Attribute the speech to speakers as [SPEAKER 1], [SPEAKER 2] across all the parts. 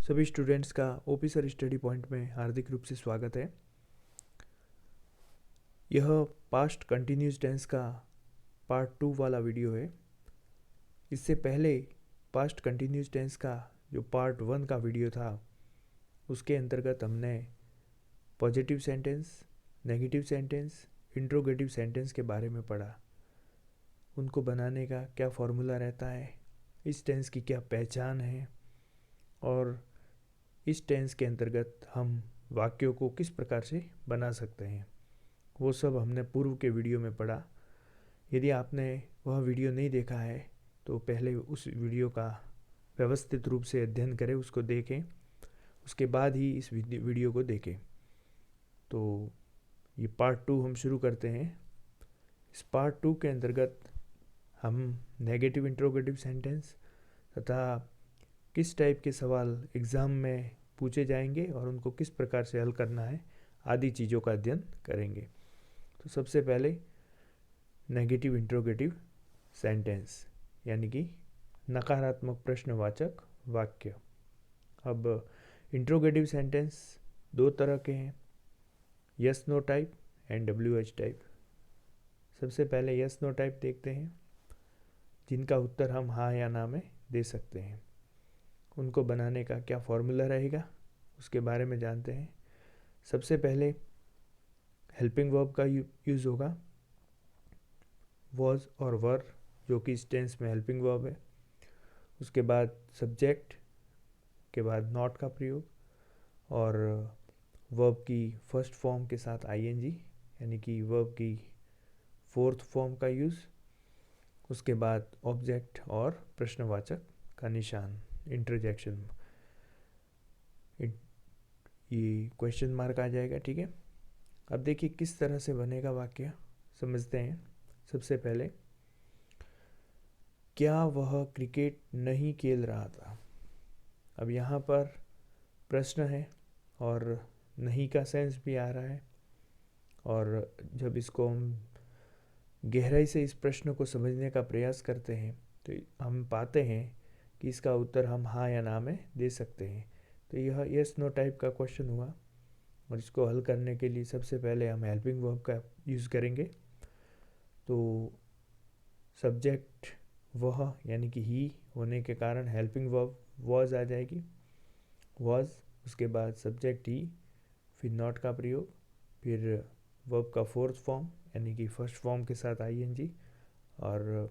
[SPEAKER 1] सभी स्टूडेंट्स का OP sir study point में हार्दिक रूप से स्वागत है। यह पास्ट कंटिन्यूस टेंस का पार्ट 2 वाला वीडियो है। इससे पहले पास्ट कंटिन्यूस टेंस का जो पार्ट 1 का वीडियो था उसके अंतर्गत हमने positive sentence, negative sentence, interrogative sentence के बारे में पढ़ा। उनको बनाने का क्या फॉर्मूला रहता है, इस टेंस की क्या पहचान है और इस टेंस के अंतर्गत हम वाक्यों को किस प्रकार से बना सकते हैं, वो सब हमने पूर्व के वीडियो में पढ़ा। यदि आपने वह वीडियो नहीं देखा है तो पहले उस वीडियो का व्यवस्थित रूप से अध्ययन करें, उसको देखें, उसके बाद ही इस वीडियो को देखें। तो ये पार्ट 2 हम शुरू करते हैं। इस पार्ट 2 के अंतर्गत हम नेगेटिव इंट्रोगेटिव सेंटेंस तथा किस टाइप के सवाल एग्ज़ाम में पूछे जाएंगे और उनको किस प्रकार से हल करना है आदि चीज़ों का अध्ययन करेंगे। तो सबसे पहले नेगेटिव इंट्रोगेटिव सेंटेंस यानी कि नकारात्मक प्रश्नवाचक वाक्य। अब इंट्रोगेटिव सेंटेंस दो तरह के हैं, yes no type and WH type. सबसे पहले यस नो टाइप देखते हैं, जिनका उत्तर हम हाँ या ना में दे सकते हैं। उनको बनाने का क्या फॉर्मूला रहेगा उसके बारे में जानते हैं। सबसे पहले हेल्पिंग वर्ब का यूज़ होगा, वॉज और वर, जो कि इस टेंस में हेल्पिंग वर्ब है। उसके बाद सब्जेक्ट के बाद नॉट का प्रयोग और वर्ब की फर्स्ट फॉर्म के साथ ING यानी कि वर्ब की फोर्थ फॉर्म का यूज़। उसके बाद ऑब्जेक्ट और प्रश्नवाचक का निशान, इंटरजेक्शन, ये क्वेश्चन मार्क आ जाएगा। ठीक है, अब देखिए किस तरह से बनेगा वाक्य, समझते हैं। सबसे पहले, क्या वह क्रिकेट नहीं खेल रहा था। अब यहाँ पर प्रश्न है और नहीं का सेंस भी आ रहा है, और जब इसको हम गहराई से इस प्रश्न को समझने का प्रयास करते हैं तो हम पाते हैं कि इसका उत्तर हम हाँ या ना में दे सकते हैं। तो यह यस नो टाइप का क्वेश्चन हुआ और इसको हल करने के लिए सबसे पहले हम हेल्पिंग वर्ब का यूज़ करेंगे। तो सब्जेक्ट वह यानी कि ही होने के कारण हेल्पिंग वर्ब वॉज आ जाएगी, वॉज। उसके बाद सब्जेक्ट ही, फिर नॉट का प्रयोग, फिर वर्ब का फोर्थ फॉर्म यानी कि फर्स्ट फॉर्म के साथ ING और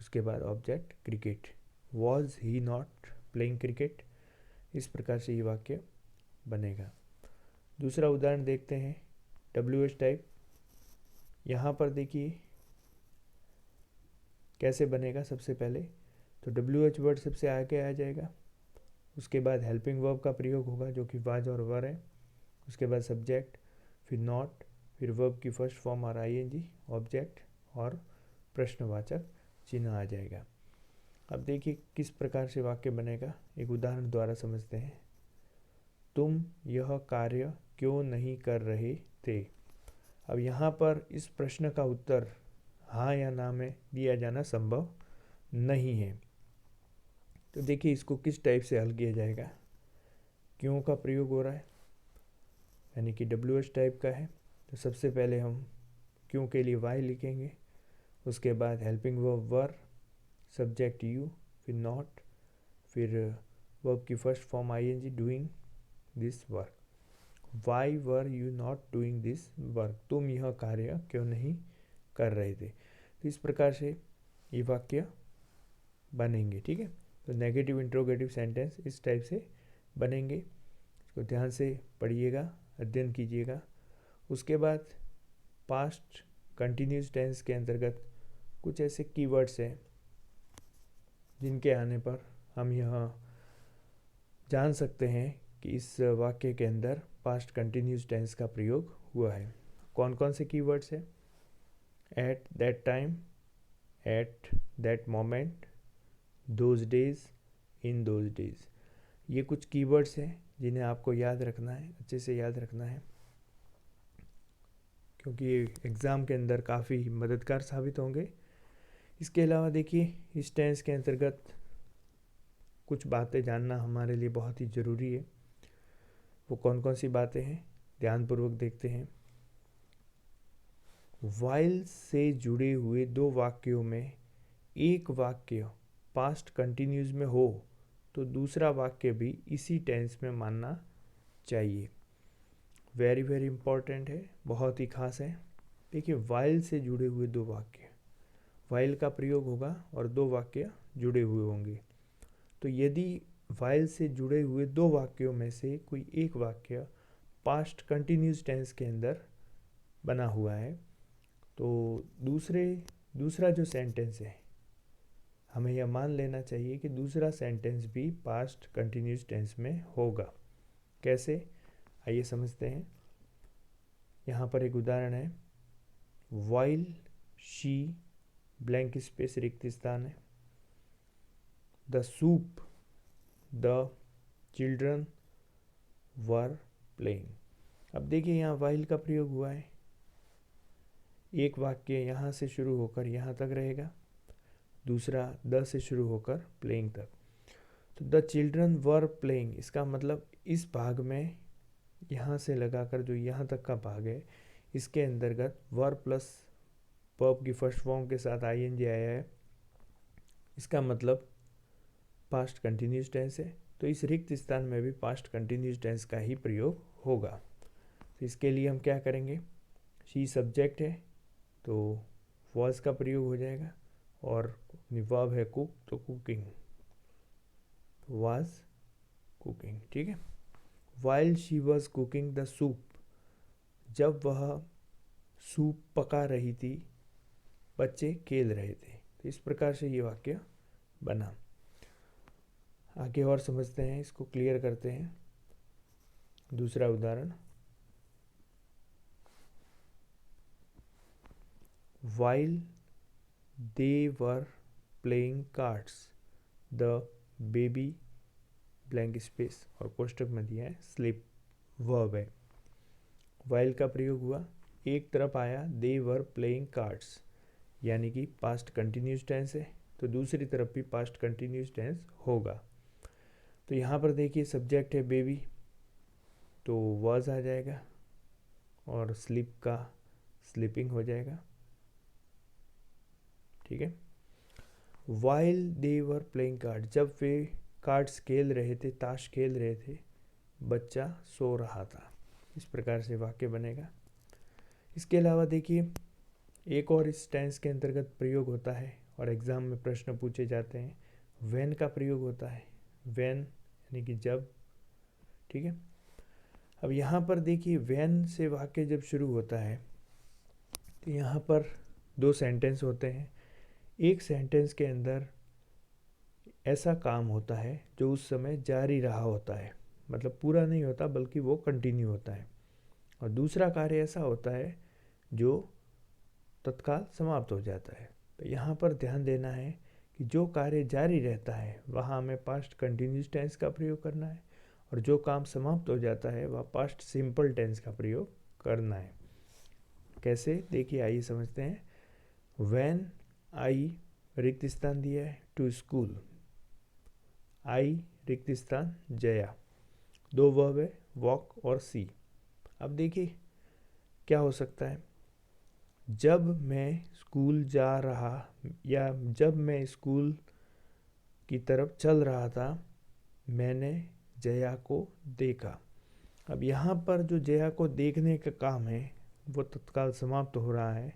[SPEAKER 1] उसके बाद object cricket. Was he not playing cricket. इस प्रकार से ये वाक्य बनेगा। दूसरा उदाहरण देखते हैं, WH टाइप। यहाँ पर देखिए कैसे बनेगा। सबसे पहले तो WH वर्ड सबसे आगे आ जाएगा, उसके बाद हेल्पिंग वर्ब का प्रयोग होगा जो कि वाज और वर है। उसके बाद सब्जेक्ट, फिर नॉट, फिर वर्ब की फर्स्ट फॉर्म और ING, ऑब्जेक्ट और प्रश्नवाचक चिन्ह आ जाएगा। अब देखिए किस प्रकार से वाक्य बनेगा, एक उदाहरण द्वारा समझते हैं। तुम यह कार्य क्यों नहीं कर रहे थे। अब यहाँ पर इस प्रश्न का उत्तर हाँ या ना में दिया जाना संभव नहीं है। तो देखिए इसको किस टाइप से हल किया जाएगा। क्यों का प्रयोग हो रहा है यानी कि WH टाइप का है, तो सबसे पहले हम क्यों के लिए वाई लिखेंगे। उसके बाद helping verb were, subject you, फिर नॉट, फिर वर्ब की first form ING, doing this work. Why were you not doing this work, तुम यह कार्य क्यों नहीं कर रहे थे। तो इस प्रकार से ये वाक्य बनेंगे। ठीक है, तो नेगेटिव इंट्रोगेटिव सेंटेंस इस टाइप से बनेंगे। इसको ध्यान से पढ़िएगा, अध्ययन कीजिएगा। उसके बाद पास्ट कंटिन्यूस टेंस के अंतर्गत कुछ ऐसे कीवर्ड्स हैं जिनके आने पर हम यह जान सकते हैं कि इस वाक्य के अंदर पास्ट कंटिन्यूस टेंस का प्रयोग हुआ है। कौन कौन से कीवर्ड्स हैं? Eight that time, at that moment, those days, in those days. ये कुछ कीवर्ड्स हैं जिन्हें आपको याद रखना है, अच्छे से याद रखना है, क्योंकि ये एग्ज़ाम के अंदर काफ़ी मददगार साबित होंगे। इसके अलावा देखिए इस टेंस के अंतर्गत कुछ बातें जानना हमारे लिए बहुत ही ज़रूरी है। वो कौन कौन सी बातें हैं, ध्यानपूर्वक देखते हैं। व्हाइल से जुड़े हुए दो वाक्यों में एक वाक्य पास्ट कंटिन्यूस में हो तो दूसरा वाक्य भी इसी टेंस में मानना चाहिए। वेरी वेरी इंपॉर्टेंट है, बहुत ही खास है। देखिए, व्हाइल से जुड़े हुए दो वाक्य, व्हाइल का प्रयोग होगा और दो वाक्य जुड़े हुए होंगे। तो यदि व्हाइल से जुड़े हुए दो वाक्यों में से कोई एक वाक्य पास्ट कंटिन्यूस टेंस के अंदर बना हुआ है तो दूसरा जो सेंटेंस है, हमें यह मान लेना चाहिए कि दूसरा सेंटेंस भी पास्ट कंटिन्यूस टेंस में होगा। कैसे, आइए समझते हैं। यहाँ पर एक उदाहरण है, व्हाइल शी ब्लैंक स्पेस रिक्त स्थान है, the soup the children were playing. अब देखिए, यहाँ व्हाइल का प्रयोग हुआ है। एक वाक्य यहाँ से शुरू होकर यहाँ तक रहेगा, दूसरा द से शुरू होकर प्लेइंग तक। तो द चिल्ड्रन वर प्लेइंग, इसका मतलब इस भाग में यहाँ से लगाकर जो यहाँ तक का भाग है, इसके अंतर्गत वर प्लस वर्ब की फर्स्ट फॉर्म के साथ आईएनजी आया है। इसका मतलब पास्ट कंटिन्यूस टेंस है, तो इस रिक्त स्थान में भी पास्ट कंटिन्यूस टेंस का ही प्रयोग होगा। तो इसके लिए हम क्या करेंगे, शी सब्जेक्ट है तो वॉज का प्रयोग हो जाएगा, और वर्ब है कुक तो कुकिंग, वाज कुकिंग। ठीक है। While she was cooking the soup, जब वह सूप पका रही थी बच्चे खेल रहे थे। तो इस प्रकार से ये वाक्य बना। आगे और समझते हैं, इसको क्लियर करते हैं। दूसरा उदाहरण, while they were playing cards the baby blank space और कोष्टक में दिया है स्लिप, वर्ब है। वाइल का प्रयोग हुआ, एक तरफ आया दे वर प्लेइंग कार्ड्स यानी कि पास्ट कंटिन्यूस टेंस है, तो दूसरी तरफ भी पास्ट कंटिन्यूस टेंस होगा। तो यहाँ पर देखिए, सब्जेक्ट है बेबी तो वाज आ जाएगा, और स्लिप का स्लीपिंग हो जाएगा। ठीक है। While they were playing card, जब वे कार्ड्स खेल रहे थे, ताश खेल रहे थे, बच्चा सो रहा था। इस प्रकार से वाक्य बनेगा। इसके अलावा देखिए, एक और इस टेंस के अंतर्गत प्रयोग होता है और एग्ज़ाम में प्रश्न पूछे जाते हैं, व्हेन का प्रयोग होता है। व्हेन यानी कि जब। ठीक है। अब यहाँ पर देखिए, व्हेन से वाक्य जब शुरू होता है तो यहाँ पर दो सेंटेंस होते हैं। एक सेंटेंस के अंदर ऐसा काम होता है जो उस समय जारी रहा होता है, मतलब पूरा नहीं होता बल्कि वो कंटिन्यू होता है, और दूसरा कार्य ऐसा होता है जो तत्काल समाप्त हो जाता है। तो यहाँ पर ध्यान देना है कि जो कार्य जारी रहता है वहाँ हमें पास्ट कंटिन्यूस टेंस का प्रयोग करना है, और जो काम समाप्त हो जाता है वह पास्ट सिंपल टेंस का प्रयोग करना है। कैसे, देखिए आइए समझते हैं। व्हेन आई रिक्त स्थान दिया है टू स्कूल, आई रिक्त स्थान जया, दो वर्ब है वॉक और सी। अब देखिए क्या हो सकता है, जब मैं स्कूल जा रहा या जब मैं स्कूल की तरफ चल रहा था मैंने जया को देखा। अब यहाँ पर जो जया को देखने का काम है वो तत्काल समाप्त हो रहा है,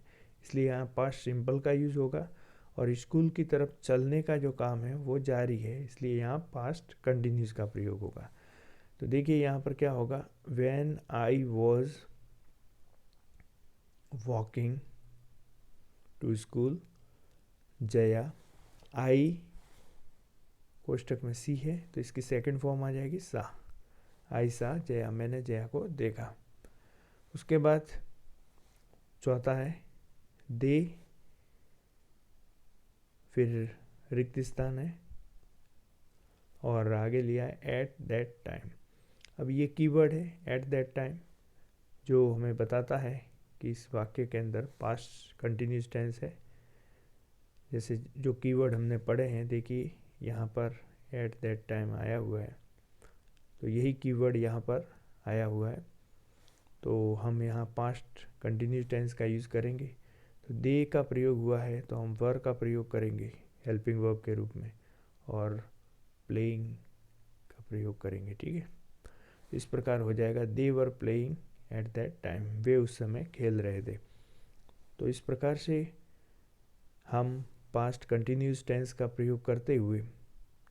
[SPEAKER 1] इसलिए यहाँ पास्ट सिंपल का यूज़ होगा, और स्कूल की तरफ चलने का जो काम है वो जारी है, इसलिए यहाँ पास्ट कंटिन्यूस का प्रयोग होगा। तो देखिए यहाँ पर क्या होगा, when I was walking to school Jaya, आई कोष्टक में सी है तो इसकी सेकंड फॉर्म आ जाएगी सा, आई सा जया, मैंने जया को देखा। उसके बाद चौथा है दे, फिर रिक्त स्थान है और आगे लिया है एट दैट टाइम। अब ये कीवर्ड है एट दैट टाइम, जो हमें बताता है कि इस वाक्य के अंदर पास्ट कंटिन्यूस टेंस है। जैसे जो कीवर्ड हमने पढ़े हैं, देखिए यहाँ पर एट दैट टाइम आया हुआ है, तो यही कीवर्ड यहाँ पर आया हुआ है। तो हम यहाँ पास्ट कंटिन्यूस टेंस का यूज़ करेंगे। तो दे का प्रयोग हुआ है तो हम वर का प्रयोग करेंगे हेल्पिंग वर्ब के रूप में, और प्लेइंग का प्रयोग करेंगे। ठीक है, इस प्रकार हो जाएगा they were playing at that time, वे उस समय खेल रहे थे। तो इस प्रकार से हम पास्ट कंटिन्यूस टेंस का प्रयोग करते हुए,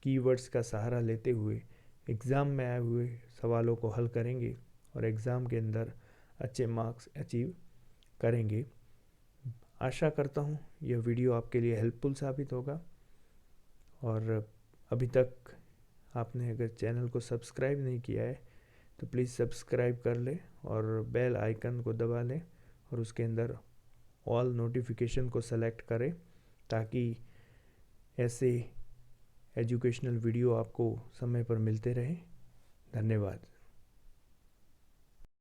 [SPEAKER 1] कीवर्ड्स का सहारा लेते हुए एग्ज़ाम में आए हुए सवालों को हल करेंगे और एग्ज़ाम के अंदर अच्छे मार्क्स अचीव करेंगे। आशा करता हूँ यह वीडियो आपके लिए हेल्पफुल साबित होगा, और अभी तक आपने अगर चैनल को सब्सक्राइब नहीं किया है तो प्लीज़ सब्सक्राइब कर लें और बेल आइकन को दबा लें और उसके अंदर ऑल नोटिफिकेशन को सेलेक्ट करें, ताकि ऐसे एजुकेशनल वीडियो आपको समय पर मिलते रहें। धन्यवाद।